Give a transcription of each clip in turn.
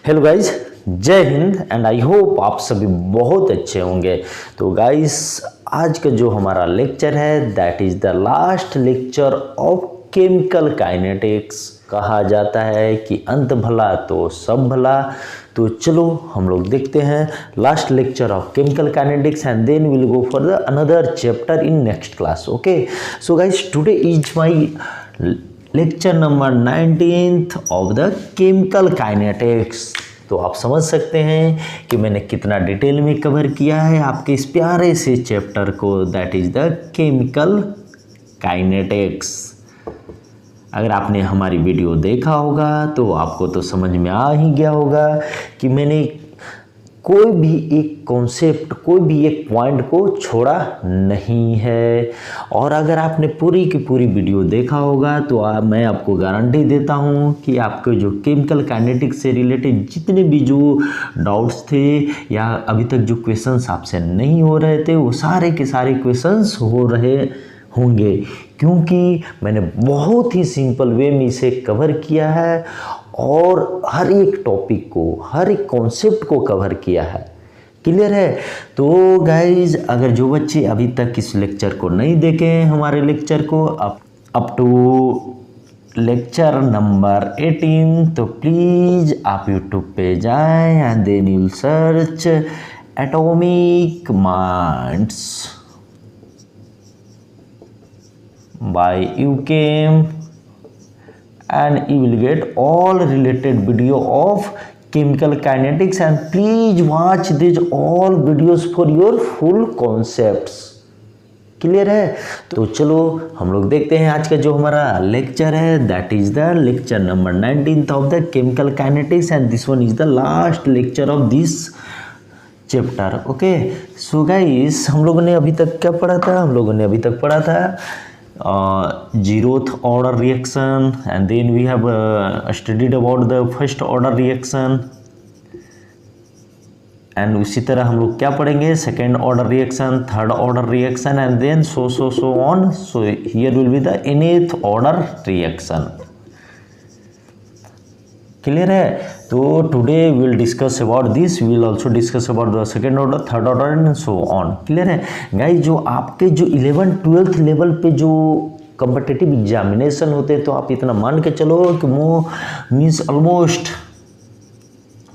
Hello guys, जय Hind and I hope आप सभी बहुत अच्छे होंगे। तो गाइज आज का जो हमारा लेक्चर है that is the last lecture of chemical kinetics. कहा जाता है कि अंत भला तो सब भला। तो चलो हम लोग देखते हैं last lecture of chemical kinetics and then will go for the another chapter in next class. Okay, so guys today is my lecture number 19th of the chemical kinetics. तो आप समझ सकते हैं कि मैंने कितना डिटेल में कवर किया है आपके इस प्यारे से चैप्टर को, that is the chemical kinetics. अगर आपने हमारी वीडियो देखा होगा तो आपको तो समझ में आ ही गया होगा कि मैंने कोई भी एक कॉन्सेप्ट, कोई भी एक पॉइंट को छोड़ा नहीं है। और अगर आपने पूरी की पूरी वीडियो देखा होगा तो मैं आपको गारंटी देता हूं कि आपके जो केमिकल काइनेटिक्स से रिलेटेड जितने भी जो डाउट्स थे या अभी तक जो क्वेश्चंस आपसे नहीं हो रहे थे वो सारे के सारे क्वेश्चंस हो रहे होंगे, क्योंकि मैंने बहुत ही सिंपल वे में इसे कवर किया है और हर एक टॉपिक को, हर एक कॉन्सेप्ट को कवर किया है। क्लियर है? तो गाइज अगर जो बच्चे अभी तक इस लेक्चर को नहीं देखे हैं, हमारे लेक्चर को अप टू लेक्चर नंबर 18, तो प्लीज़ आप यूट्यूब पे जाएं and then you search atomic minds by UKM and you will get all related video of chemical kinetics and please watch these all videos for your full concepts। Clear है? तो चलो हम लोग देखते हैं आज का जो हमारा लेक्चर है that is the lecture number 19th of the chemical kinetics and this one is the last lecture of this chapter. Okay, so guys हम लोगों ने अभी तक क्या पढ़ा था? हम लोगों ने अभी तक पढ़ा था zeroth order reaction and then we have studied about the first order reaction and उसी तरह हम लोग क्या पढ़ेंगे? Second order reaction, third order reaction and then so on. So here will be the nth order reaction. Clear है? तो today will discuss about this, will also discuss about the second order, third order and so on. Clear है guys? जो आपके जो 11th-12th level पे जो competitive examination होते हैं तो आप इतना मान के चलो कि वो मीन्स ऑलमोस्ट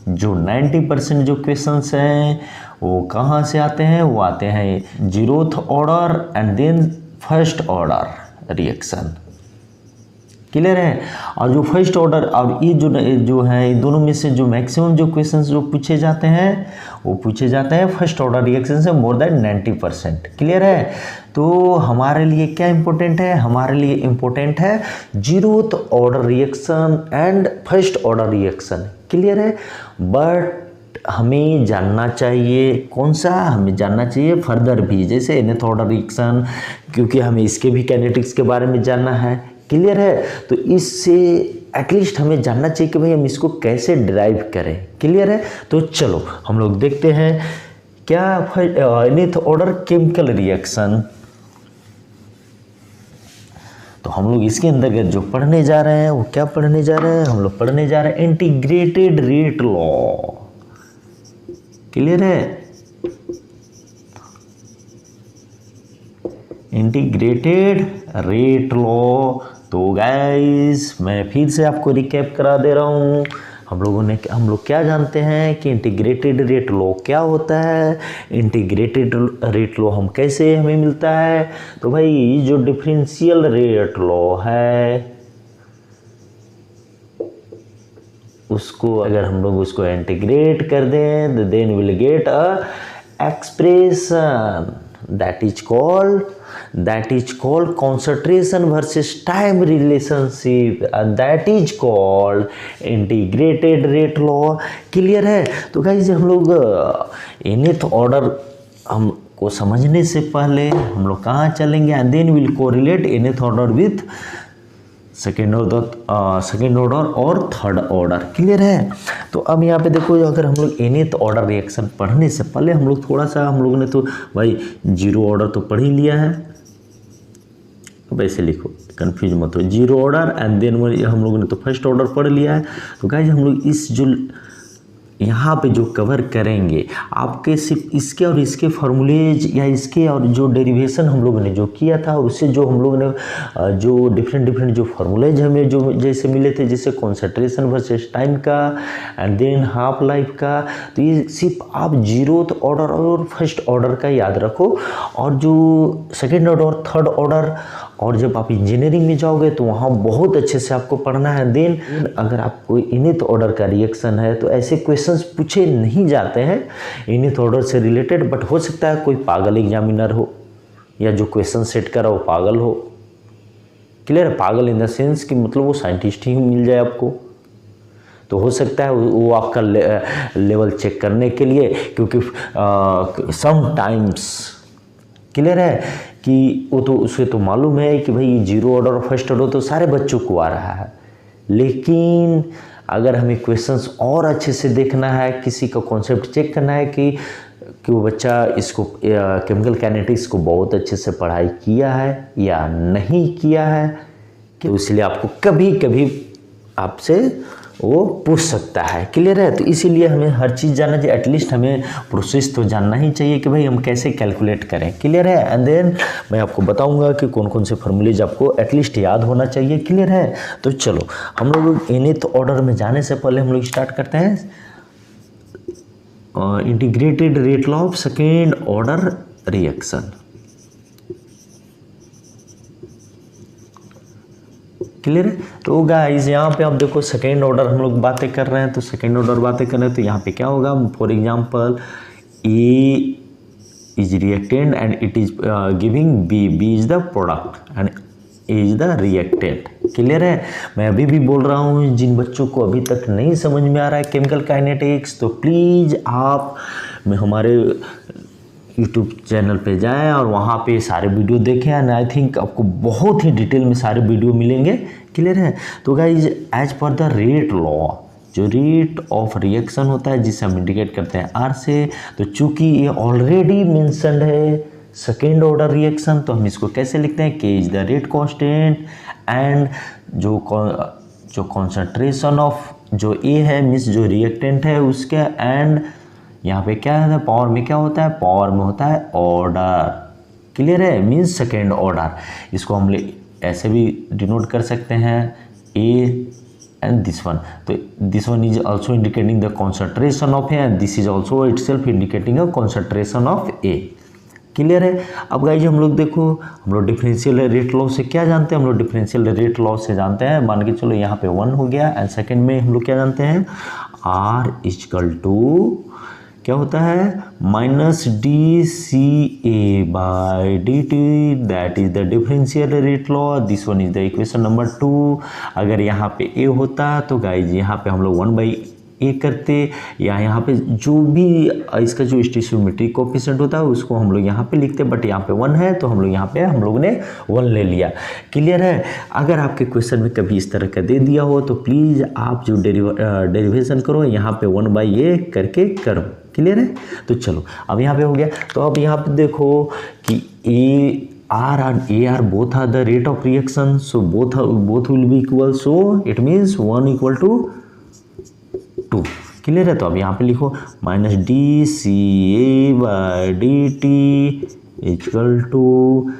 जो 90% जो क्वेश्चंस हैं वो कहाँ से आते हैं? वो आते हैं 0th order and then first order reaction. Clear है? और जो फर्स्ट ऑर्डर और ये जो है इन दोनों में से जो मैक्सिमम जो क्वेश्चंस जो पूछे जाते हैं वो पूछे जाते हैं फर्स्ट ऑर्डर रिएक्शन से मोर देन 90%। क्लियर है? तो हमारे लिए क्या इंपॉर्टेंट है? हमारे लिए इंपॉर्टेंट है 0th order reaction and first order reaction. Clear है? बट हमें जानना चाहिए कौन सा? हमें जानना चाहिए फर्दर भी, जैसे nth ऑर्डर रिएक्शन, क्योंकि हमें इसके भी काइनेटिक्स के बारे में जानना है। क्लियर है? तो इससे एटलीस्ट हमें जानना चाहिए कि भाई हम इसको कैसे डिराइव करें। क्लियर है? तो चलो हम लोग देखते हैं क्या nth ऑर्डर केमिकल रिएक्शन। तो हम लोग इसके अंतर्गत जो पढ़ने जा रहे हैं वो क्या पढ़ने जा रहे हैं? हम लोग पढ़ने जा रहे हैं इंटीग्रेटेड रेट लॉ। क्लियर है? Integrated rate law. तो गाइस मैं फिर से आपको रिकैप करा दे रहा हूँ। हम लोग क्या जानते हैं कि इंटीग्रेटेड रेट लॉ क्या होता है, इंटीग्रेटेड रेट लॉ हम कैसे हमें मिलता है। तो भाई जो डिफरेंशियल रेट लॉ है उसको अगर हम लोग उसको इंटीग्रेट कर दें तो then will get a expression that is called concentration versus time relationship and that is called integrated rate law। Clear है? तो गाइस हम लोग nth ऑर्डर हमको समझने से पहले हम लोग कहाँ चलेंगे and then will correlate nth order with second order और थर्ड ऑर्डर। क्लियर है? तो अब यहाँ पे देखो, अगर हम लोग nth ऑर्डर रिएक्शन पढ़ने से पहले हम लोग थोड़ा सा, हम लोगों ने तो भाई 0 ऑर्डर तो पढ़ ही लिया है, अब ऐसे लिखो, कंफ्यूज मत हो, 0 ऑर्डर एंड देन हम लोगों ने तो फर्स्ट ऑर्डर पढ़ लिया है। तो गाइस हम लोग इस जो यहाँ पे जो कवर करेंगे आपके सिर्फ इसके और इसके फॉर्मूलेज या इसके और जो डेरिवेशन हम लोगों ने जो किया था उससे जो हम लोगों ने जो डिफरेंट जो फॉर्मूलेज हमें जो जैसे मिले थे, जैसे कॉन्सेंट्रेशन वर्सेस टाइम का एंड देन हाफ लाइफ का, तो ये सिर्फ आप 0th ऑर्डर और फर्स्ट ऑर्डर का याद रखो, और जो सेकेंड ऑर्डर और थर्ड ऑर्डर, और जब आप इंजीनियरिंग में जाओगे तो वहाँ बहुत अच्छे से आपको पढ़ना है। देन अगर आपको इनिथ ऑर्डर का रिएक्शन है तो ऐसे क्वेश्चंस पूछे नहीं जाते हैं इनिथ ऑर्डर से रिलेटेड, बट हो सकता है कोई पागल एग्जामिनर हो या जो क्वेश्चन सेट करा वो पागल हो। क्लियर है? पागल इन द सेंस कि मतलब वो साइंटिस्ट ही मिल जाए आपको, तो हो सकता है वो आपका लेवल चेक करने के लिए, क्योंकि सम टाइम्स क्लियर है कि वो तो उसे तो मालूम है कि भाई 0 ऑर्डर और फर्स्ट ऑर्डर तो सारे बच्चों को आ रहा है, लेकिन अगर हमें क्वेश्चंस और अच्छे से देखना है, किसी का कॉन्सेप्ट चेक करना है कि वो बच्चा इसको केमिकल काइनेटिक्स को बहुत अच्छे से पढ़ाई किया है या नहीं किया है, तो इसलिए आपको कभी कभी आपसे वो पूछ सकता है। क्लियर है? तो इसीलिए हमें हर चीज़ जानना चाहिए, एटलीस्ट हमें प्रोसेस तो जानना ही चाहिए कि भाई हम कैसे कैलकुलेट करें। क्लियर है? एंड देन मैं आपको बताऊंगा कि कौन कौन से फॉर्मूलेज आपको एटलीस्ट याद होना चाहिए। क्लियर है? तो चलो हम लोग इनिथ ऑर्डर में जाने से पहले हम लोग स्टार्ट करते हैं integrated rate law of second order reaction. Clear है? तो गाइस यहाँ पे आप देखो सेकेंड ऑर्डर हम लोग बातें कर रहे हैं, तो सेकेंड ऑर्डर बातें कर रहे हैं तो यहाँ पे क्या होगा, for example A is reactant and it is giving B, B is the product and A is the reactant. Clear है? मैं अभी भी बोल रहा हूँ, जिन बच्चों को अभी तक नहीं समझ में आ रहा है केमिकल काइनेटिक्स, तो प्लीज़ आप हमारे यूट्यूब चैनल पे जाएं और वहाँ पे सारे वीडियो देखें, एंड आई थिंक आपको बहुत ही डिटेल में सारे वीडियो मिलेंगे। क्लियर है? तो guys as per the rate law, जो रेट ऑफ रिएक्शन होता है जिसे हम इंडिकेट करते हैं आर से, तो चूंकि ये ऑलरेडी मेंशन्ड है सेकेंड ऑर्डर रिएक्शन, तो हम इसको कैसे लिखते हैं, के is the rate constant and जो कॉन्सेंट्रेशन ऑफ जो ए है मीन्स जो रिएक्टेंट है उसके, एंड यहाँ पे क्या है, पावर में क्या होता है, पावर में होता है ऑर्डर। क्लियर है? Means second order. इसको हम ऐसे भी डिनोट कर सकते हैं ए एंड दिस वन, तो this one is also indicating the concentration of A and this is also itself indicating a concentration of A. Clear है? अब गाइज हम लोग देखो, हम लोग डिफरेंशियल रेट लॉ से क्या जानते हैं, हम लोग डिफरेंशियल रेट लॉ से जानते हैं, मान के चलो यहाँ पे 1 हो गया, एंड सेकेंड में हम लोग क्या जानते हैं, आर इजकल टू क्या होता है, minus D C A by D T, that is the differential rate law. This one is the equation number 2। अगर यहाँ पे ए होता तो गाइज यहाँ पे हम लोग 1/a करते, या यहाँ पे जो भी इसका जो स्टोइचियोमेट्रिक कोएफिशिएंट होता है उसको हम लोग यहाँ पे लिखते, बट यहाँ पे 1 है तो हम लोग यहाँ पे हम लोग ने 1 ले लिया। क्लियर है? अगर आपके क्वेश्चन में कभी इस तरह का दे दिया हो तो प्लीज़ आप जो डेरिवेशन करो यहाँ पे 1/a करके करो। क्लियर है? तो चलो अब यहाँ पे हो गया, तो अब यहाँ पे देखो कि A R and A R both are the rate of reaction, so both will be equal, so it means 1 equal to 2। Clear है? तो अब यहाँ पे लिखो minus D C A by D T equal to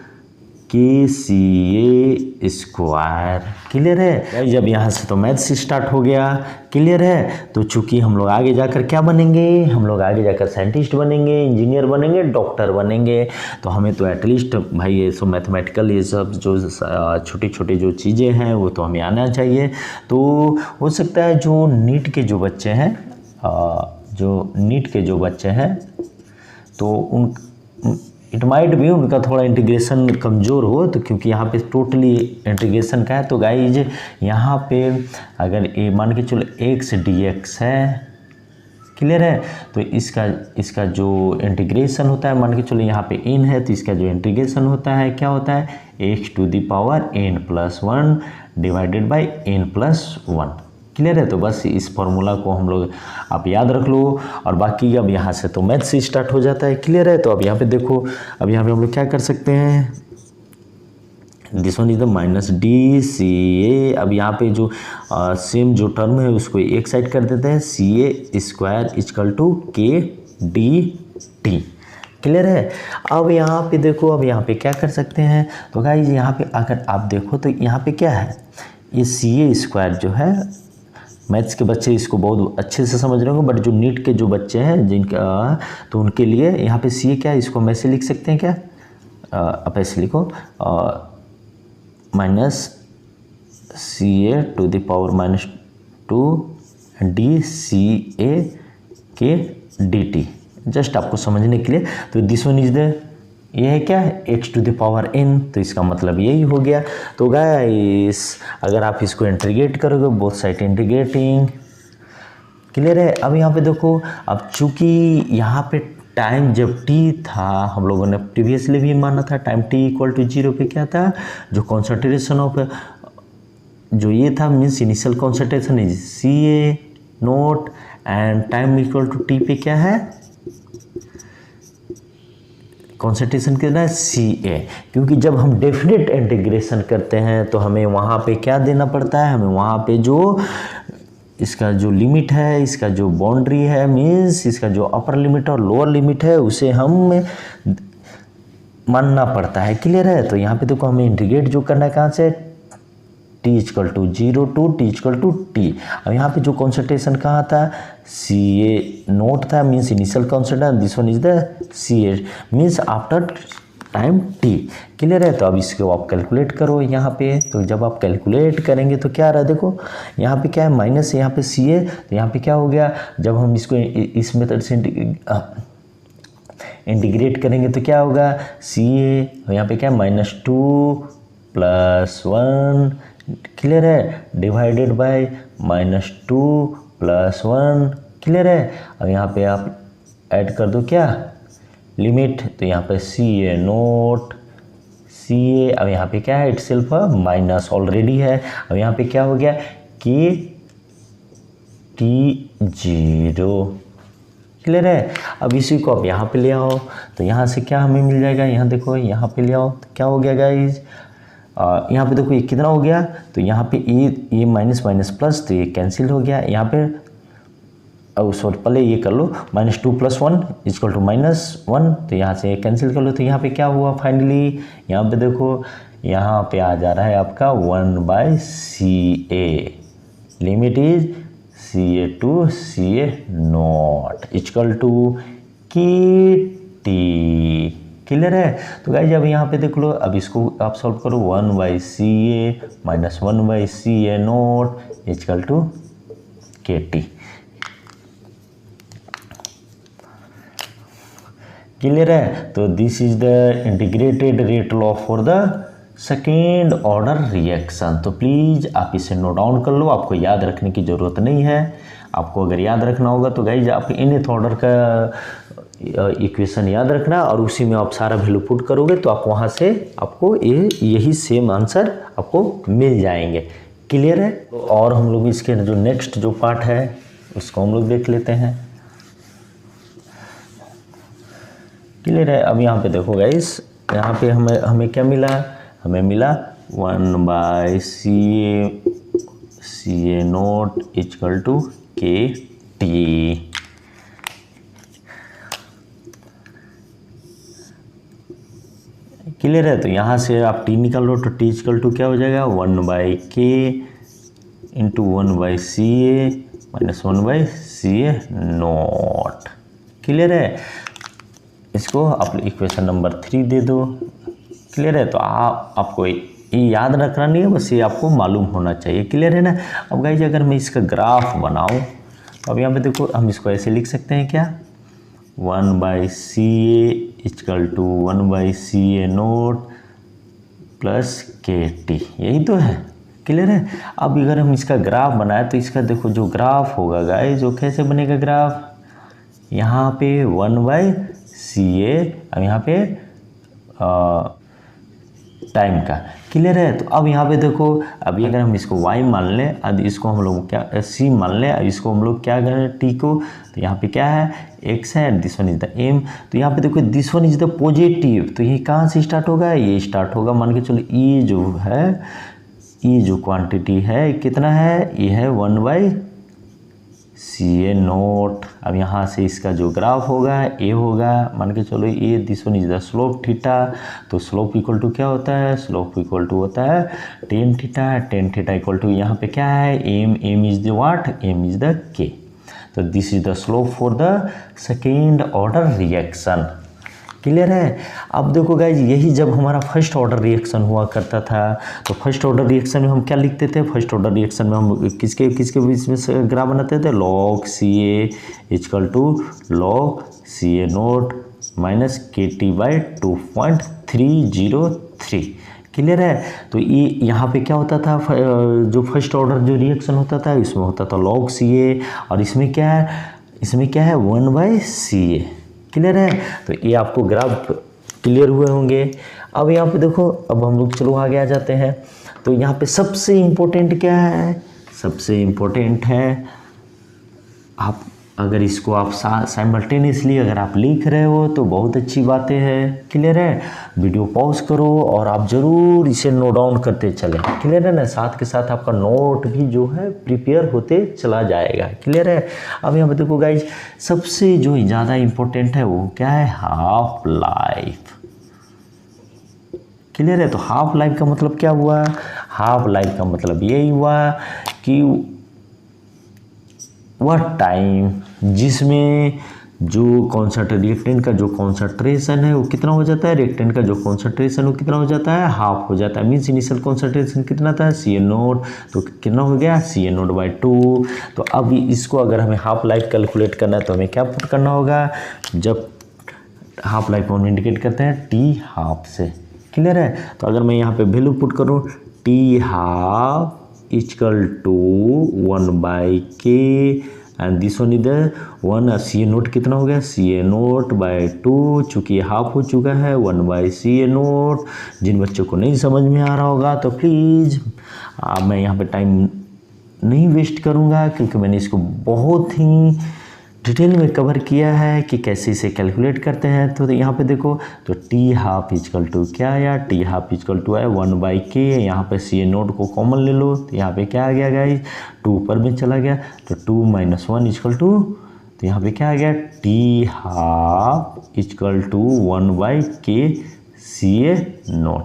K C A square. Clear है? जब यहाँ से तो मैथ्स स्टार्ट हो गया। क्लियर है? तो चूंकि हम लोग आगे जाकर क्या बनेंगे, हम लोग आगे जाकर साइंटिस्ट बनेंगे, इंजीनियर बनेंगे, डॉक्टर बनेंगे, तो हमें तो एटलीस्ट भाई ये सब मैथमेटिकल ये सब जो छोटी छोटी जो चीज़ें हैं वो तो हमें आना चाहिए। तो हो सकता है जो नीट के जो बच्चे हैं तो उन इट माइट भी उनका थोड़ा इंटीग्रेशन कमज़ोर हो, तो क्योंकि यहाँ पे टोटली इंटीग्रेशन का है, तो गाइज यहाँ पे अगर ए मान के चलो x dx है, क्लियर है, तो इसका जो इंटीग्रेशन होता है, मान के चलो यहाँ पे n है तो इसका जो इंटीग्रेशन होता है क्या होता है, x to the power n+1 divided by n+1। Clear है? तो बस इस फॉर्मूला को हम लोग आप याद रख लो, और बाकी अब यहाँ से तो मैथ से स्टार्ट हो जाता है। क्लियर है? तो अब यहाँ पे देखो, अब यहाँ पे हम लोग क्या कर सकते हैं, this one is the minus D C A. अब यहाँ पे जो सेम जो टर्म है उसको एक साइड कर देते हैं, सी ए स्क्वायर इक्वल टू के डी टी। क्लियर है। अब यहाँ पे देखो, अब यहाँ पे क्या कर सकते हैं, तो गाइस यहाँ पे अगर आप देखो तो यहाँ पे क्या है, ये सी ए स्क्वायर जो है, मैथ्स के बच्चे इसको बहुत अच्छे से समझ रहे होंगे, बट जो नीट के जो बच्चे हैं जिनका, तो उनके लिए यहाँ पे सी ए क्या है, इसको हम ऐसे लिख सकते हैं क्या, आप ऐसे लिखो minus C A to the power minus 2 D C A के डी टी, जस्ट आपको समझने के लिए। तो दिस वन इज द, ये है क्या है, x to the power n, तो इसका मतलब यही हो गया। तो गाइस अगर आप इसको इंटीग्रेट करोगे, बोथ साइड इंटीग्रेटिंग, क्लियर है। अब यहाँ पे देखो, अब चूंकि यहाँ पे टाइम जब t था, हम लोगों ने प्रीवियसली भी माना था, टाइम t इक्वल टू 0 पे क्या था, जो कॉन्सेंट्रेशन ऑफ जो ये था, means initial concentration is C A naught, and time equal to t पे क्या है, कॉन्सेंट्रेशन कितना है, सी ए। क्योंकि जब हम डेफिनेट इंटीग्रेशन करते हैं तो हमें वहाँ पे क्या देना पड़ता है, हमें वहाँ पे जो इसका जो लिमिट है, इसका जो बाउंड्री है, मीन्स इसका जो अपर लिमिट और लोअर लिमिट है, उसे हम मानना पड़ता है। क्लियर है। तो यहाँ पे देखो हमें इंटीग्रेट जो करना है कहाँ से, t equal to 0 to t equal to t। अब यहाँ पे जो कॉन्सेंट्रेशन कहाँ था, सी ए नोट था, means initial concentration, this one is the C A, means after time t। Clear है। तो अब इसको आप कैलकुलेट करो यहाँ पे, तो जब आप कैलकुलेट करेंगे तो क्या आ रहा है, देखो यहाँ पे क्या है, माइनस यहाँ पे सी ए, तो यहाँ पे क्या हो गया, जब हम इसको इस मेथड से इंटीग्रेट करेंगे तो क्या होगा, सी ए, यहाँ पे क्या है, -2 + 1, क्लियर है, डिवाइडेड बाय -2 + 1, क्लियर है। अब यहाँ पे आप ऐड कर दो क्या, लिमिट, तो यहाँ पे सी ए नोट सी ए, अब यहाँ पे क्या है, इट सेल्फ माइनस ऑलरेडी है। अब यहाँ पे क्या हो गया, के टी 0, क्लियर है। अब इसी को आप यहाँ पे ले आओ, तो यहाँ से क्या हमें मिल जाएगा, यहाँ देखो यहाँ पे ले आओ, तो क्या हो गया गाइज, यहाँ पे देखो ये कितना हो गया, तो यहाँ पे ये माइनस माइनस प्लस, तो ये कैंसिल हो गया। यहाँ पे अब सॉरी पहले ये कर लो, -2 + 1 = -1, तो यहाँ से कैंसिल कर लो। तो यहाँ पे क्या हुआ फाइनली, यहाँ पे देखो यहाँ पे आ जा रहा है आपका 1/CA, limit is CA to CA naught = KT, clear है। तो गाइस अब यहाँ पे देख लो, अब इसको आप सॉल्व करो, 1/CA - 1/CA not = KT, clear है। तो this is the integrated rate law for the second order reaction. तो प्लीज़ आप इसे नोट डाउन कर लो, आपको याद रखने की ज़रूरत नहीं है। आपको अगर याद रखना होगा तो गाइज आप nth ऑर्डर का इक्वेशन याद रखना, और उसी में आप सारा वैल्यू पुट करोगे तो आप वहाँ से आपको यही सेम आंसर आपको मिल जाएंगे, क्लियर है। तो और हम लोग इसके जो नेक्स्ट जो पार्ट है उसको हम लोग देख लेते हैं, क्लियर है। अब यहाँ पे देखो गाइस, यहाँ पे हमें क्या मिला, हमें मिला 1/CA नॉट = KT, क्लियर है। तो यहाँ से आप t निकाल लो, तो t = क्या हो जाएगा, 1/K × 1/CA - 1/CA not, clear है। इसको आप इक्वेशन नंबर 3 दे दो, क्लियर है। तो आपको ये याद रखना नहीं है, बस ये आपको मालूम होना चाहिए, क्लियर है ना। अब गाइस अगर मैं इसका ग्राफ बनाऊं, तो अब यहाँ पे देखो हम इसको ऐसे लिख सकते हैं क्या, 1/CA = 1/CA नॉट + KT, यही तो है, क्लियर है। अब अगर हम इसका ग्राफ बनाए तो इसका देखो जो ग्राफ होगा गाइस, जो कैसे बनेगा ग्राफ, यहाँ पे 1/CA, अब यहाँ पे टाइम का। क्लियर है? तो अब यहाँ पे देखो, अभी अगर हम इसको y मान लें, अब इसको हम लोग क्या c मान लें, अब इसको हम लोग क्या करें t को, तो यहाँ पे क्या है x है, this one is the m। तो यहाँ पे देखो this one is the positive, तो ये कहाँ से स्टार्ट होगा, ये स्टार्ट होगा मान के चलो ये जो है, ये जो क्वांटिटी है कितना है, ये है 1/CA0। अब यहाँ से इसका जो ग्राफ होगा ए होगा, मान के चलो ये this one is the slope theta. तो स्लोप इक्वल टू क्या होता है, स्लोप इक्वल टू होता है टेन थीटा इक्वल टू यहाँ पे क्या है M is the what, M is the K. तो this is the slope for the second order reaction. Clear है? अब देखो गाइज, यही जब हमारा फर्स्ट ऑर्डर रिएक्शन हुआ करता था, तो फर्स्ट ऑर्डर रिएक्शन में हम क्या लिखते थे, फर्स्ट ऑर्डर रिएक्शन में हम किसके बीच में से ग्राफ बनाते थे, log CA equal to log CA0 minus KT/2.303। Clear है? तो ये यहाँ पे क्या होता था, जो फर्स्ट ऑर्डर जो रिएक्शन होता था इसमें होता था log CA, और इसमें क्या है, 1/CA। क्लियर है? तो ये आपको ग्राफ क्लियर हुए होंगे। अब यहाँ पे देखो, अब हम लोग चलो आगे आ जाते हैं। तो यहाँ पे सबसे इम्पोर्टेंट क्या है, सबसे इम्पोर्टेंट है आप अगर इसको आप साइमल्टेनियसली अगर आप लिख रहे हो तो बहुत अच्छी बातें हैं। क्लियर है? वीडियो पॉज करो और आप ज़रूर इसे नोट डाउन करते चलें। क्लियर है ना? साथ के साथ आपका नोट भी जो है प्रिपेयर होते चला जाएगा। क्लियर है? अब यहाँ पे देखो गाइज, सबसे जो ज़्यादा इम्पोर्टेंट है वो क्या है, हाफ लाइफ। क्लियर है? तो हाफ लाइफ का मतलब क्या हुआ, हाफ लाइफ का मतलब यही हुआ कि वह टाइम जिसमें जो रिएक्टेंट का जो कॉन्सेंट्रेशन है वो कितना हो जाता है, रिएक्टेंट का जो कॉन्सेंट्रेशन वो कितना हो जाता है, हाफ हो जाता है। मीन्स इनिशियल कॉन्सेंट्रेशन कितना था, CA0, तो कितना हो गया CA0/2। तो अब इसको अगर हमें हाफ लाइफ कैलकुलेट करना है तो हमें क्या पुट करना होगा, जब हाफ लाइफ हम इंडिकेट करते हैं T हाफ से। क्लियर है? तो अगर मैं यहाँ पे वैल्यू पुट करूँ T half equal to 1/K and this one is the 1, CA0 कितना हो गया, CA0/2, चूँकि हाफ हो चुका है 1/CA0। जिन बच्चों को नहीं समझ में आ रहा होगा तो प्लीज़ मैं यहाँ पे टाइम नहीं वेस्ट करूँगा, क्योंकि मैंने इसको बहुत ही डिटेल में कवर किया है कि कैसे इसे कैलकुलेट करते हैं। तो यहाँ पे देखो, तो T हाफ इक्वल टू क्या आया, T हाफ इक्वल टू है 1/K। यहाँ पे CA0 को कॉमन ले लो, तो यहाँ पे क्या आ गया गाइस, 2 ऊपर में चला गया, तो 2 - 1 इक्वल टू, तो यहाँ पे क्या आ गया, T half equal to 1/K CA0।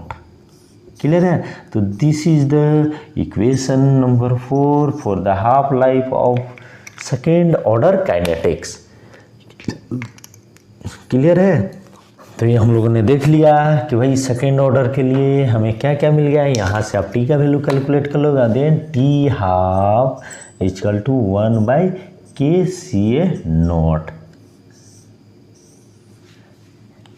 Clear है? तो this is the equation number 4 for the half life of second order kinetics. Clear है? तो ये हम लोगों ने देख लिया कि भाई सेकेंड ऑर्डर के लिए हमें क्या क्या मिल गया है। यहाँ से आप T का वैल्यू कैलकुलेट कर लो, then T half equal to 1/K CA0।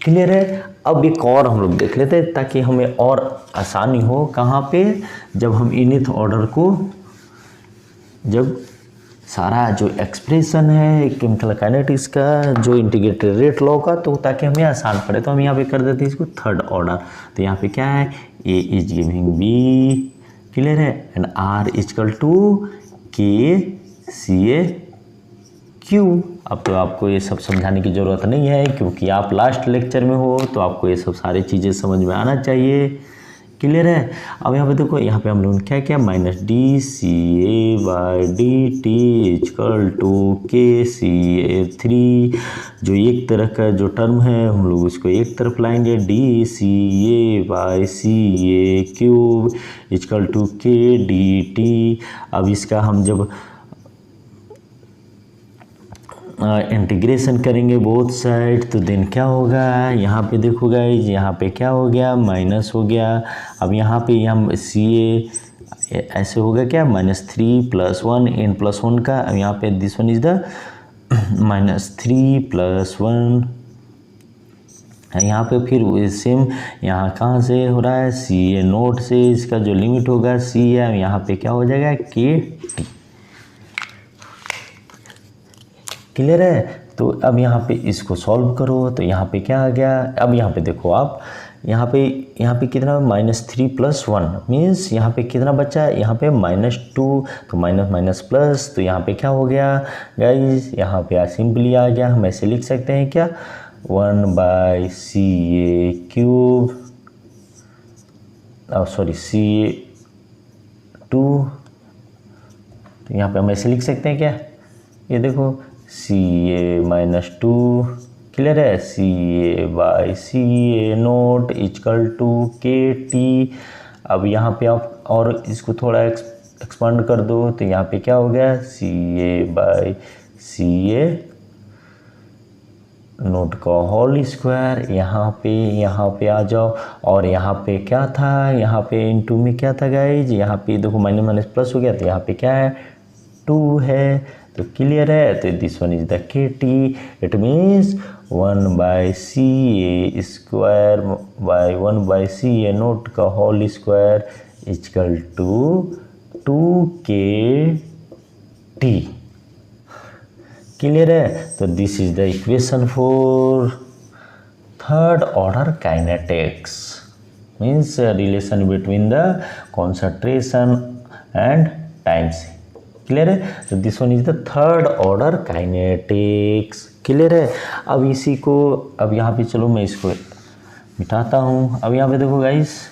Clear है? अब एक और हम लोग देख लेते हैं ताकि हमें और आसानी हो। कहाँ पे, जब हम इनिथ ऑर्डर को, जब सारा जो एक्सप्रेशन है केमिकल काइनेटिक्स का, जो इंटीग्रेटेड रेट लॉ का, तो ताकि हमें आसान पड़े तो हम यहाँ पे कर देते हैं इसको थर्ड ऑर्डर। तो यहाँ पे क्या है, A is giving B। Clear है? And R equal to K CA/Q। अब तो आपको ये सब समझाने की ज़रूरत नहीं है, क्योंकि आप लास्ट लेक्चर में हो, तो आपको ये सब सारी चीज़ें समझ में आना चाहिए। क्लियर है? अब यहाँ पे देखो, यहाँ पे हम लोगों ने क्या किया, -DCA/DT इक्वल टू KCA3। जो एक तरह का जो टर्म है हम लोग उसको एक तरफ लाएंगे, DCA/CA³ इक्वल टू KDT। अब इसका हम जब इंटीग्रेशन करेंगे बोथ साइड, तो देन क्या होगा, यहाँ पे देखो गाइज, यहाँ पे क्या हो गया, माइनस हो गया। अब यहाँ पे हम CA ऐसे होगा क्या, -3 + 1 n + 1 का। अब यहाँ पे दिस वन इज द -3 + 1। यहाँ पे फिर सेम, यहाँ कहाँ से हो रहा है, CA0 से। इसका जो लिमिट होगा C है, यहाँ पे क्या हो जाएगा, KT। क्लियर है? तो अब यहाँ पे इसको सॉल्व करो, तो यहाँ पे क्या आ गया, अब यहाँ पे देखो आप, यहाँ पे कितना -3 + 1 मीन्स यहाँ पे कितना बचा है, यहाँ पे -2, तो माइनस माइनस प्लस, तो यहाँ पे क्या हो गया गाइज, यहाँ पे सिंपली आ गया। हम ऐसे लिख सकते हैं क्या, 1/CA⁵, सॉरी CA2, तो यहाँ पे हम ऐसे लिख सकते हैं क्या, ये देखो CA-2, क्लियर है, CA/CA0 = KT। अब यहाँ पे आप और इसको थोड़ा एक्सपांड कर दो, तो यहाँ पे क्या हो गया, CA/CA0² यहाँ पे आ जाओ। और यहाँ पे क्या था, यहाँ पे इनटू में क्या था गाइज, यहाँ पे देखो माइनस माइनस प्लस हो गया, तो यहाँ पे क्या है, 2 है, तो क्लियर है। तो this one is the KT, it means 1/CA² = 2KT, clear है। तो this is the equation for third order kinetics, means relation between the concentration and times, clear है। तो this one is the third order kinetics, clear है। अब इसी को, अब यहाँ पे चलो मैं इसको मिटाता हूँ। अब यहाँ पे देखो गाइस,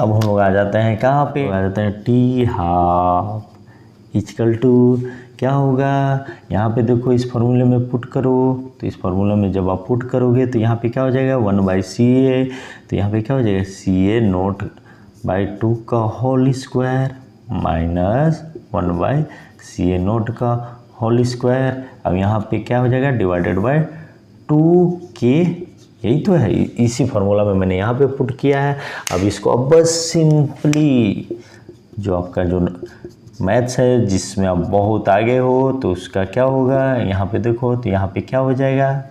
अब हम लोग आ जाते हैं कहाँ पे, आ जाते हैं T½ = क्या होगा, यहाँ पे देखो इस फॉर्मूले में पुट करो, तो इस फॉर्मूला में जब आप पुट करोगे तो यहाँ पे क्या हो जाएगा, 1/CA, तो यहाँ पे क्या हो जाएगा, CA0/2² - 1/CA0²। अब यहाँ पे क्या हो जाएगा, /2K, यही तो है, इसी फार्मूला में मैंने यहाँ पे पुट किया है। अब इसको अब बस सिंपली, जो आपका जो मैथ्स है जिसमें आप बहुत आगे हो, तो उसका क्या होगा, यहाँ पे देखो, तो यहाँ पे क्या हो जाएगा,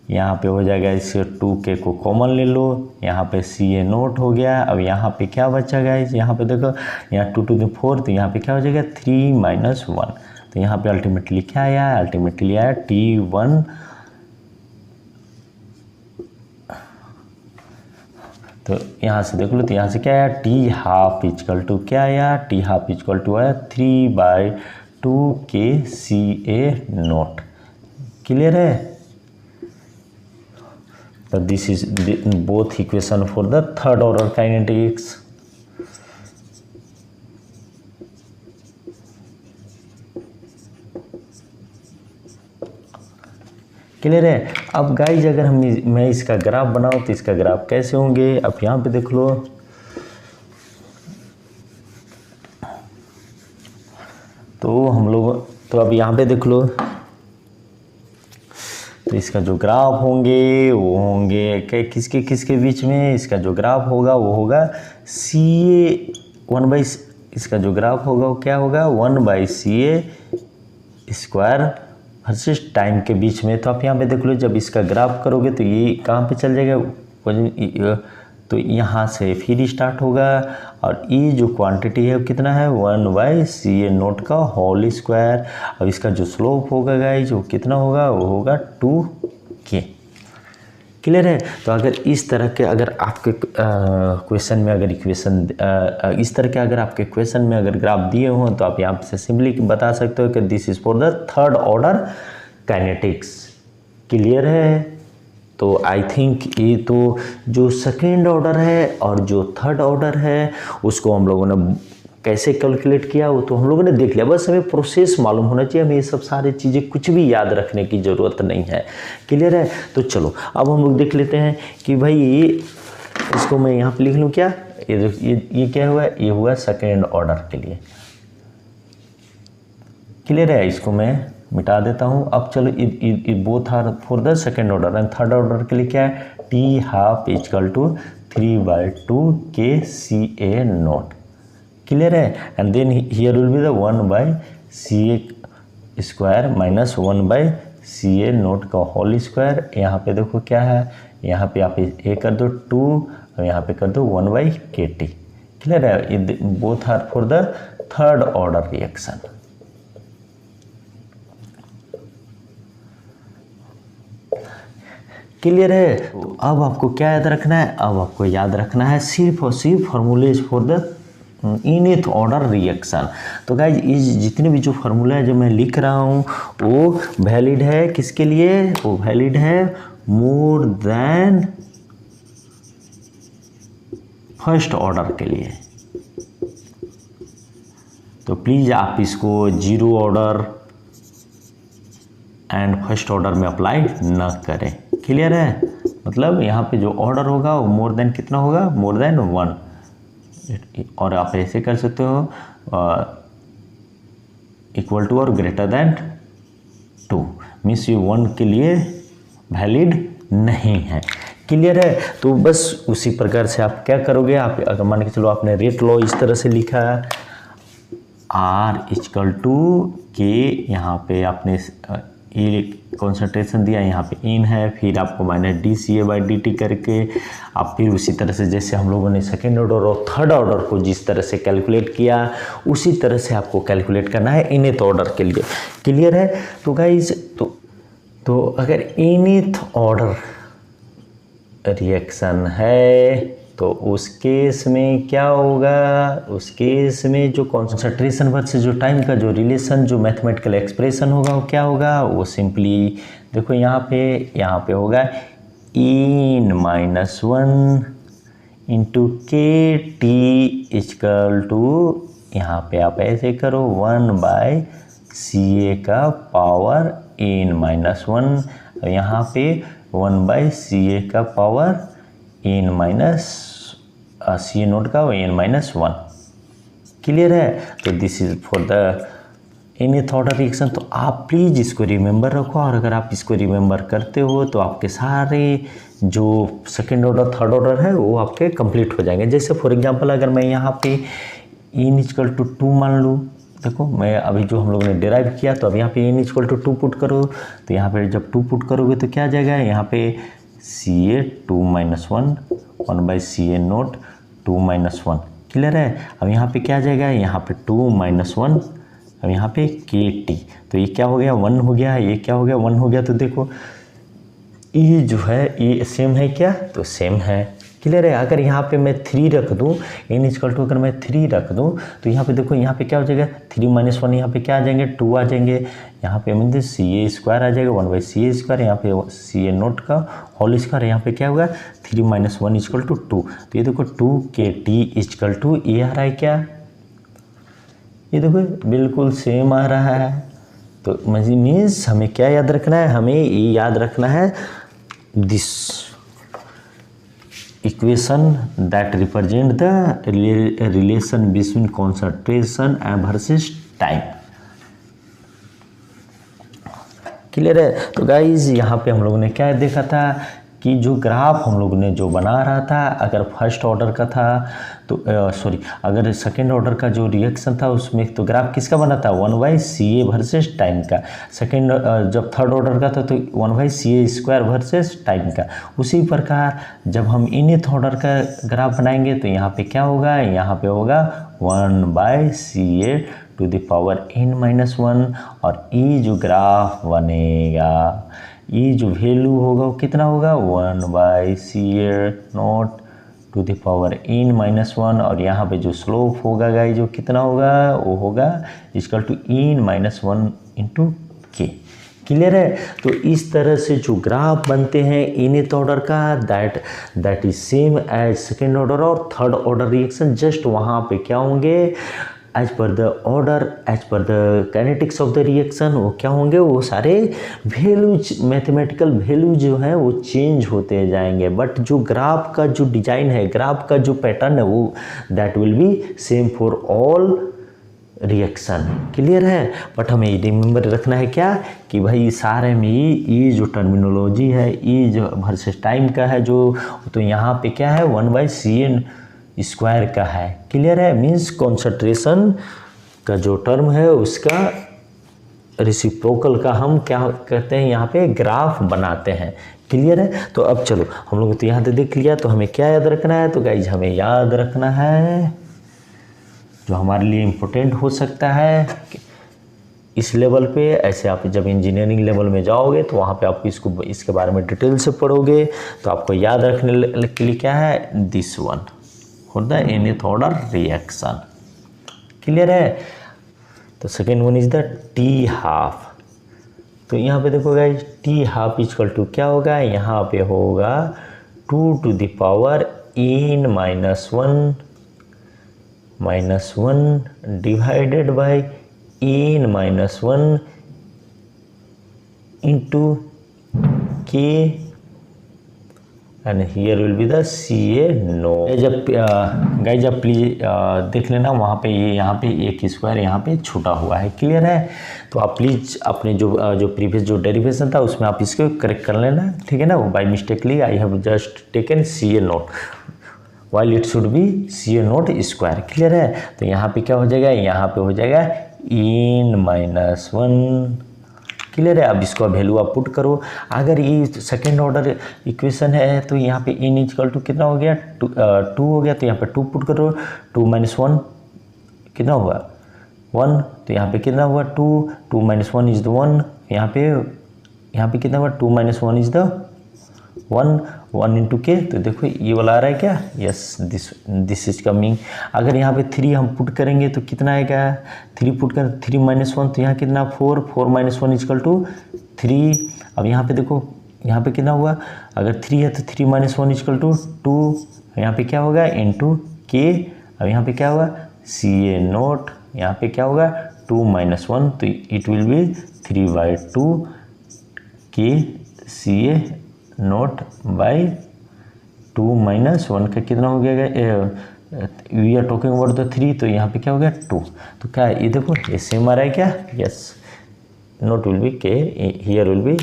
यहाँ पे हो जाएगा, इससे 2K को कॉमन ले लो, यहाँ पे CA0 हो गया। अब यहाँ पे क्या बचा गाइस, यहाँ पे देखो, यहाँ 2 to the 4, तो यहाँ पे क्या हो जाएगा, 3 - 1, तो यहाँ पे अल्टीमेटली क्या आया, अल्टीमेटली आया T1, तो यहाँ से देख लो, तो यहाँ से क्या आया, T½ क्या आया, T½ आया 3/2KCA0, क्लियर है। तो this is both equation for the third order kinetics. Clear है। अब गाइज अगर मैं इसका ग्राफ बनाऊं तो इसका ग्राफ कैसे होंगे, अब यहाँ पे देख लो, तो हम लोग, तो अब यहाँ पे देख लो, तो इसका जो ग्राफ होंगे वो होंगे किसके किसके बीच में, इसका जो ग्राफ होगा वो होगा CA1/, इसका जो ग्राफ होगा वो क्या होगा, 1/CA² वर्सेस टाइम के बीच में। तो आप यहाँ पे देख लो, जब इसका ग्राफ करोगे तो ये कहाँ पे चल जाएगा, तो यहाँ से फिर स्टार्ट होगा, और ये जो क्वांटिटी है वो कितना है, 1/CA0²। अब इसका जो स्लोप होगा गाइज वो कितना होगा, वो होगा 2K, क्लियर है। तो अगर इस तरह के, अगर आपके क्वेश्चन में अगर इक्वेशन इस तरह के अगर आपके क्वेश्चन में अगर ग्राफ दिए हों, तो आप यहाँ से सिंपली बता सकते हो कि this is for the third order kinetics, clear है। तो आई थिंक ये तो जो सेकेंड ऑर्डर है और जो थर्ड ऑर्डर है उसको हम लोगों ने कैसे कैलकुलेट किया वो तो हम लोगों ने देख लिया, बस हमें प्रोसेस मालूम होना चाहिए, हमें ये सब सारी चीज़ें कुछ भी याद रखने की ज़रूरत नहीं है, क्लियर है। तो चलो अब हम लोग देख लेते हैं कि भाई इसको मैं यहाँ पे लिख लूँ क्या, ये क्या हुआ, ये हुआ सेकेंड ऑर्डर के लिए, क्लियर है। इसको मैं मिटा देता हूँ। अब चलो both are for the second order, and third order के लिए क्या है, T½ = 3/2KCA0, क्लियर है। And then here will be the 1/CA² - 1/CA0²। यहाँ पे देखो क्या है, यहाँ पे आप ये कर दो 2 और यहाँ पे कर दो 1/KT, क्लियर है, both are for the third order reaction. Clear है। तो अब आपको क्या याद रखना है, अब आपको याद रखना है सिर्फ और सिर्फ formulas for the nth order reaction. तो गाइज इस जितने भी जो फार्मूला है जो मैं लिख रहा हूँ वो वैलिड है किसके लिए, वो वैलिड है मोर देन फर्स्ट ऑर्डर के लिए। तो प्लीज़ आप इसको zero order and first order में अप्लाई न करें। क्लियर है, मतलब यहाँ पे जो ऑर्डर होगा वो मोर देन कितना होगा, मोर देन 1। और आप ऐसे कर सकते हो इक्वल टू और ग्रेटर देन 2, मीन्स ये 1 के लिए वैलिड नहीं है। क्लियर है। तो बस उसी प्रकार से आप क्या करोगे, आप अगर मान के चलो आपने रेट लॉ इस तरह से लिखा है R इक्वल टू के, यहाँ पे आपने ये कॉन्सेंट्रेशन दिया, यहाँ पे इन है, फिर आपको माइनस dCA/dt करके आप फिर उसी तरह से जैसे हम लोगों ने सेकेंड ऑर्डर और थर्ड ऑर्डर को जिस तरह से कैलकुलेट किया उसी तरह से आपको कैलकुलेट करना है इनथ ऑर्डर के लिए। क्लियर है। तो गाइज तो अगर इनथ ऑर्डर रिएक्शन है तो उस केस में क्या होगा, उस केस में जो कॉन्सेंट्रेशन वर्सेस जो टाइम का जो रिलेशन जो मैथमेटिकल एक्सप्रेशन होगा वो क्या होगा, वो सिंपली देखो यहाँ पे होगा (-1) इंटू के टी इक्वल टू, यहाँ पे आप ऐसे करो 1/CA का पावर (n-1), और यहाँ पे 1/CA का पावर CA नोट का n-1। क्लियर है। तो this is for the nth order reaction. तो आप प्लीज़ इसको रिमेंबर रखो, और अगर आप इसको रिमेंबर करते हो तो आपके सारे जो सेकेंड ऑर्डर थर्ड ऑर्डर है वो आपके कंप्लीट हो जाएंगे। जैसे फॉर एग्जांपल अगर मैं यहाँ पे n इक्वल टू 2 मान लूँ, देखो मैं अभी जो हम लोगों ने डिराइव किया, तो अब यहाँ पे n इक्वल टू 2 पुट करो, तो यहाँ पे जब 2 पुट करोगे तो क्या आ जाएगा, यहाँ पे CA 2-1 1/CA नोट 2-1। क्लियर है। अब यहाँ पे क्या आ जाएगा, यहाँ पे 2-1, अब यहाँ पे KT, तो ये क्या हो गया 1 हो गया, ये क्या हो गया 1 हो गया। तो देखो ये जो है ये सेम है क्या, तो सेम है। क्लियर है। अगर यहाँ पे मैं 3 रख दूँ, n इक्वल टू अगर मैं 3 रख दूँ तो यहाँ पे देखो यहाँ पे क्या हो जाएगा 3-1, यहाँ पे क्या आ जाएंगे 2 आ जाएंगे, यहाँ पे मीन CA² आ जाएगा 1/CA², यहाँ पे CA नोट का होल स्क्वायर, यहाँ पे क्या होगा 3-1 इक्वल टू 2। तो ये देखो 2KT इक्वल टू ये आ रहा है क्या, ये देखो बिल्कुल सेम आ रहा है। तो मीन्स हमें क्या याद रखना है, हमें ये याद रखना है this equation that represent the relation between concentration and versus time। Clear है। तो गाइज यहाँ पे हम लोगों ने क्या देखा था कि जो ग्राफ हम लोगों ने जो बना रहा था, अगर फर्स्ट ऑर्डर का था तो अगर सेकेंड ऑर्डर का जो रिएक्शन था उसमें तो ग्राफ किसका बना था 1/CA वर्सेस टाइम का। सेकेंड जब थर्ड ऑर्डर का था तो 1/CA² वर्सेस टाइम का। उसी प्रकार जब हम इनथ ऑर्डर का ग्राफ बनाएंगे तो यहाँ पे क्या होगा, यहाँ पे होगा 1/CA to the power n-1, और ये जो ग्राफ बनेगा, ये जो वैल्यू होगा वो कितना होगा 1/CA not to the power n-1, और यहाँ पे जो स्लोप होगा गाइस जो कितना होगा, वो होगा equal to n-1 into K. Clear है। तो इस तरह से जो ग्राफ बनते हैं इनथ ऑर्डर का, that is same as second order और थर्ड ऑर्डर रिएक्शन। जस्ट वहाँ पे क्या होंगे, as per the order, as per the kinetics of the reaction, वो क्या होंगे, वो सारे वैल्यूज मैथमेटिकल वैल्यू जो है वो चेंज होते जाएंगे। बट जो ग्राफ का जो डिजाइन है, ग्राफ का जो पैटर्न है, वो that will be same for all reaction. Clear है। बट हमें रिमेंबर रखना है क्या कि भाई सारे में ये जो टर्मिनोलॉजी है, ये जो वर्सेस टाइम का है जो, तो यहाँ पे क्या है 1/CA स्क्वायर का है। क्लियर है। मीन्स कॉन्सेंट्रेशन का जो टर्म है उसका रेसिप्रोकल का हम क्या कहते हैं, यहाँ पे ग्राफ बनाते हैं। क्लियर है। तो अब चलो हम लोग तो यहाँ पे देख लिया, तो हमें क्या याद रखना है, तो गाइज हमें याद रखना है जो हमारे लिए इम्पोर्टेंट हो सकता है इस लेवल पे। ऐसे आप जब इंजीनियरिंग लेवल में जाओगे तो वहाँ पे आप इसके बारे में डिटेल से पढ़ोगे, तो आपको याद रखने के लिए क्या है, this one for the nth order reaction. Clear है। तो second one is the T half. तो यहाँ पे देखो guys, T half equal to क्या होगा, यहाँ पे होगा 2 to the power n minus 1 divided by n minus 1 into k, and here will be the CA naught. जब गाइस जब प्लीज देख लेना वहाँ पे ये यहाँ पे एक स्क्वायर यहाँ पे छूटा हुआ है। क्लियर है। तो आप प्लीज़ अपने जो प्रीवियस जो डेरिवेशन था उसमें आप इसको करेक्ट कर लेना, ठीक है ना। By mistakenly I have just taken CA naught while it should be CA naught square. Clear है। तो यहाँ पे क्या हो जाएगा, यहाँ पे हो जाएगा n-1। क्लियर है। अब इसको वैल्यू आप पुट करो। अगर ये सेकेंड ऑर्डर इक्वेशन है तो यहाँ पे n इक्वल टू कितना हो गया, 2 हो गया। तो यहाँ पे 2 पुट करो, 2 - 1 कितना हुआ, 1। तो यहाँ पे कितना हुआ, 2 - 1 इज द 1। यहाँ पे कितना हुआ, 2 - 1 इज द 1 into k। तो देखो ये वाला आ रहा है क्या, यस दिस इज कमिंग। अगर यहाँ पे 3 हम पुट करेंगे तो कितना आएगा, 3 पुट कर 3 - 1 तो यहाँ कितना 4 - 1 इक्वल टू 3। अब यहाँ पे देखो यहाँ पे कितना हुआ, अगर 3 है तो 3 - 1 इक्वल टू 2। यहाँ पे क्या होगा, into k। अब यहाँ पे क्या होगा, CA नोट। यहाँ पे क्या होगा 2 - 1 तो it will be 3/2 k CA naught by 2 - 1 का कितना हो गया, we are talking about the 3। तो यहाँ पे क्या हो गया 2। तो क्या ये देखो ये सेम आ रहा है क्या, यस नोट विल बी के, हियर विल बी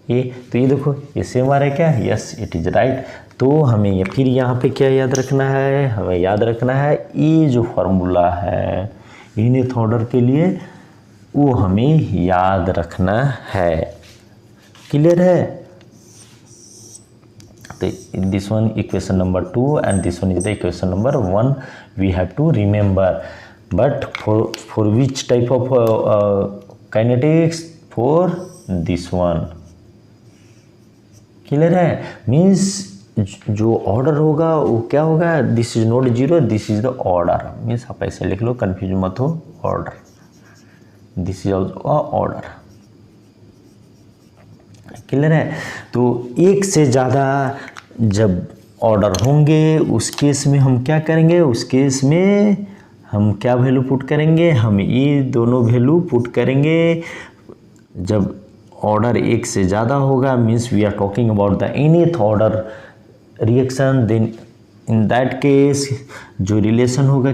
ए। तो ये देखो ये सेम आ रहा है क्या, यस इट इज राइट। तो हमें ये फिर यहाँ पे क्या याद रखना है, हमें याद रखना है ये जो फॉर्मूला है nth ऑर्डर के लिए वो हमें याद रखना है। क्लियर है। तो this one equation number 2 and this one is the equation number 1 we have to remember, but for which type of kinetics, for this one। Clear है। मीन्स जो ऑर्डर होगा वो क्या होगा, this is not 0, this is the order. Means आप ऐसे लिख लो, confuse मत हो, order, this is also order. Clear है। तो एक से ज़्यादा जब ऑर्डर होंगे उस केस में हम क्या करेंगे, उस केस में हम क्या वैल्यू पुट करेंगे, हम ये दोनों वैल्यू पुट करेंगे। जब ऑर्डर एक से ज़्यादा होगा means we are talking about the nth order reaction, then in that case जो रिलेशन होगा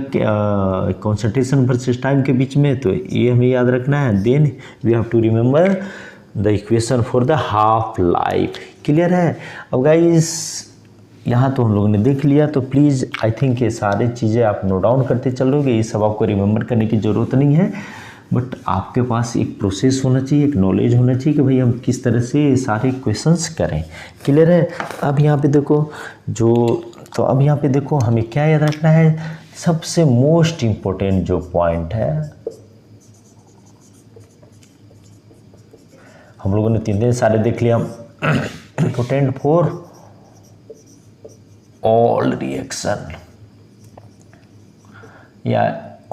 कॉन्सेंट्रेशन वर्सेस टाइम के बीच में, तो ये हमें याद रखना है। Then we have to remember the equation for the half life. Clear है। अब गाइस यहाँ तो हम लोगों ने देख लिया, तो प्लीज़ आई थिंक ये सारी चीज़ें आप नोट डाउन करते चलोगे, ये सब आपको रिमेंबर करने की ज़रूरत नहीं है, बट आपके पास एक प्रोसेस होना चाहिए, एक नॉलेज होना चाहिए कि भाई हम किस तरह से ये सारे क्वेश्चंस करें। क्लियर है। अब यहाँ पे देखो अब यहाँ पे देखो हमें क्या याद रखना है, सबसे मोस्ट इम्पोर्टेंट जो पॉइंट है, हम लोगों ने 3 दिन सारे देख लिया, इम्पोर्टेंट फॉर ऑल रिएक्शन या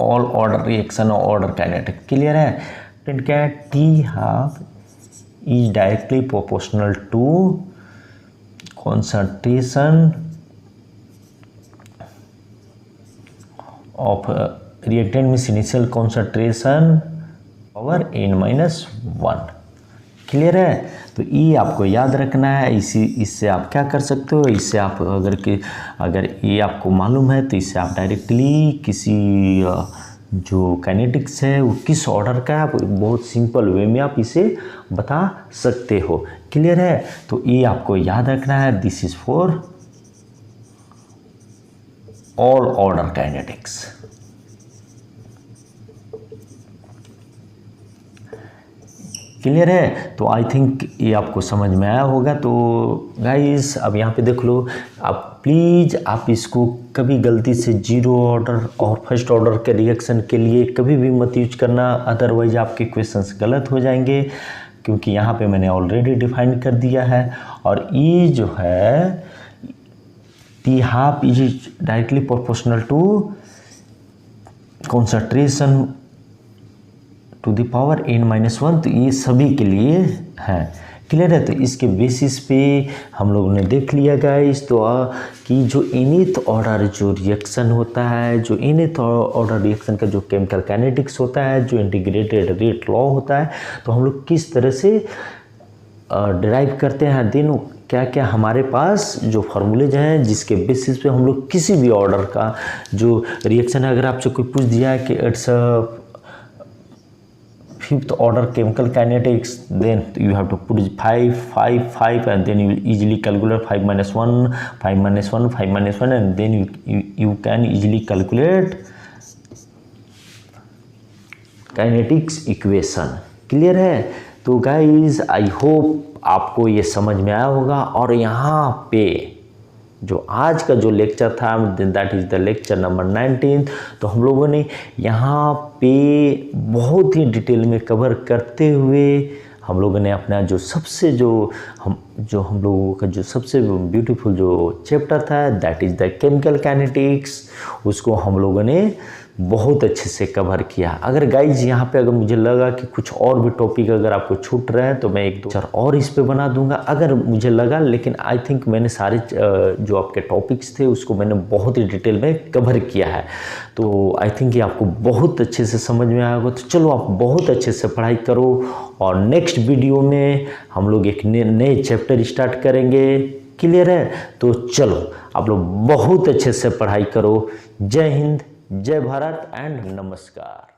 ऑल ऑर्डर रिएक्शन और ऑर्डर काइनेटिक। क्लियर है। क्या है, t half is directly proportional to concentration of reactant means initial concentration power n-1। Clear है। तो ये आपको याद रखना है। इससे आप क्या कर सकते हो, इससे आप अगर ये आपको मालूम है तो इससे आप डायरेक्टली किसी जो काइनेटिक्स है वो किस ऑर्डर का है आप बहुत सिंपल वे में आप इसे बता सकते हो। क्लियर है। तो ये आपको याद रखना है, this is for all order kinetics. Clear है? तो आई थिंक ये आपको समझ में आया होगा। तो गाइस अब यहाँ पे देख लो, आप प्लीज़ आप इसको कभी गलती से जीरो ऑर्डर और फर्स्ट ऑर्डर के रिएक्शन के लिए कभी भी मत यूज करना, अदरवाइज आपके क्वेश्चंस गलत हो जाएंगे, क्योंकि यहाँ पे मैंने ऑलरेडी डिफाइन कर दिया है। और ये जो है t half is directly proportional to concentration to the power n-1, तो ये सभी के लिए है। क्लियर है? तो इसके बेसिस पे हम लोगों ने देख लिया गाइस तो कि जो इनिथ ऑर्डर जो रिएक्शन होता है, जो इनिथ ऑर्डर रिएक्शन का जो केमिकल काइनेटिक्स होता है, जो इंटीग्रेटेड रेट लॉ होता है, तो हम लोग किस तरह से डिराइव करते हैं, दिन क्या क्या हमारे पास जो फार्मूलेज हैं जिसके बेसिस पे हम लोग किसी भी ऑर्डर का जो रिएक्शन है, अगर आपसे कोई पूछ दिया है कि it's fifth order chemical kinetics, then you have to put 5 5 5 and then you will easily calculate 5 minus 1 5 minus 1 5 minus 1 and then you can easily calculate kinetics equation। Clear है? तो गाइज आई होप आपको ये समझ में आया होगा। और यहाँ पे जो आज का जो लेक्चर था that is the lecture number 19, तो हम लोगों ने यहाँ पे बहुत ही डिटेल में कवर करते हुए हम लोगों ने अपना जो सबसे हम लोगों का जो सबसे ब्यूटीफुल जो चैप्टर था that is the chemical kinetics, उसको हम लोगों ने बहुत अच्छे से कवर किया। अगर गाइज यहाँ पे अगर मुझे लगा कि कुछ और भी टॉपिक अगर आपको छूट रहे हैं तो मैं एक दो चार और इस पे बना दूंगा अगर मुझे लगा, लेकिन आई थिंक मैंने सारे जो आपके टॉपिक्स थे उसको मैंने बहुत ही डिटेल में कवर किया है। तो आई थिंक ये आपको बहुत अच्छे से समझ में आएगा। तो चलो आप बहुत अच्छे से पढ़ाई करो और नेक्स्ट वीडियो में हम लोग एक नए चैप्टर स्टार्ट करेंगे। क्लियर है? तो चलो आप लोग बहुत अच्छे से पढ़ाई करो। जय हिंद, जय भारत एंड नमस्कार।